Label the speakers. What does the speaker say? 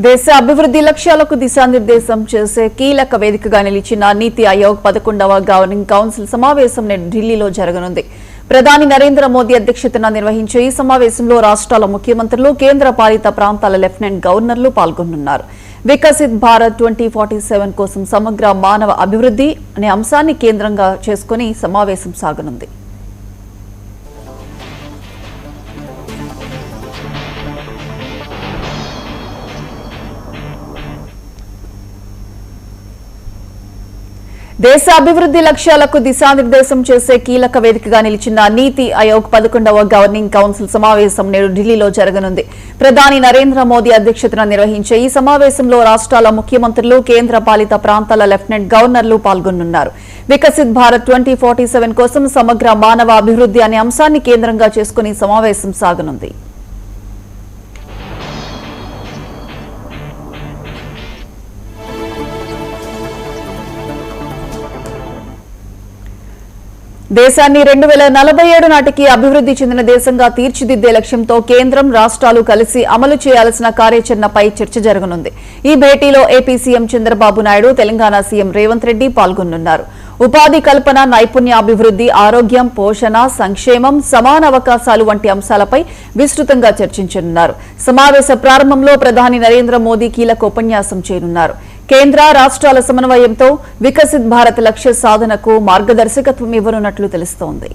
Speaker 1: దేశ అభివృద్ధి లక్ష్యాలకు దిశానిర్దేశం చేసే కీలక వేదికగా నిలిచిన నీతి ఆయోగ్ 11వ గవర్నింగ్ కౌన్సిల్ సమావేశం నేడు ఢిల్లీలో జరగనుంది. ప్రధాని నరేంద్ర మోదీ అధ్యక్షతన నిర్వహించే ఈ సమావేశంలో రాష్ట్రాల ముఖ్యమంత్రులు, కేంద్ర పాలిత ప్రాంతాల లెఫ్టినెంట్ గవర్నర్లు పాల్గొనున్నారు. వికసిత్ భారత్ 2047 కోసం సమగ్ర మానవ అభివృద్ధి అనే అంశాన్ని కేంద్రంగా చేసుకుని సమావేశం సాగనుంది. దేశ అభివృద్ధి లక్ష్యాలకు దిశానిర్దేశం చేసే కీలక వేదికగా నిలిచిన నీతి ఆయోగ్ 11వ గవర్నింగ్ కౌన్సిల్ సమావేశం నేడు ఢిల్లీలో జరగనుంది. ప్రధాని నరేంద్ర మోదీ అధ్యక్షతన నిర్వహించే ఈ సమావేశంలో రాష్ట్రాల ముఖ్యమంత్రులు, కేంద్ర పాలిత ప్రాంతాల లెఫ్టినెంట్ గవర్నర్లు పాల్గొనున్నారు. వికసిత్ భారత్ 2047 కోసం సమగ్ర మానవ అభివృద్ధి అనే అంశాన్ని కేంద్రంగా చేసుకుని సమావేశం సాగనుంది. దేశాన్ని 2047 నాటికి అభివృద్ధి చెందిన దేశంగా తీర్చిదిద్దే లక్ష్యంతో కేంద్రం, రాష్ట్రాలు కలిసి అమలు చేయాల్సిన కార్యాచరణపై చర్చ జరగనుంది. ఈ భేటీలో AP CM Chandrababu Naidu, Telangana CM Revanth Reddy పాల్గొనున్నారు. ఉపాధి కల్పన, నైపుణ్యాభివృద్ధి, ఆరోగ్యం, పోషణ, సంక్షేమం, సమాన అవకాశాలు వంటి అంశాలపై విస్తృతంగా చర్చించనున్నారు. సమావేశ ప్రారంభంలో ప్రధాని నరేంద్ర మోదీ కీలక ఉపన్యాసం చేయనున్నారు. కేంద్ర, రాష్ట్రాల సమన్వయంతో వికసిత్ భారత్ లక్ష్య సాధనకు మార్గదర్శకత్వం ఇవ్వనున్నట్లు తెలుస్తోంది.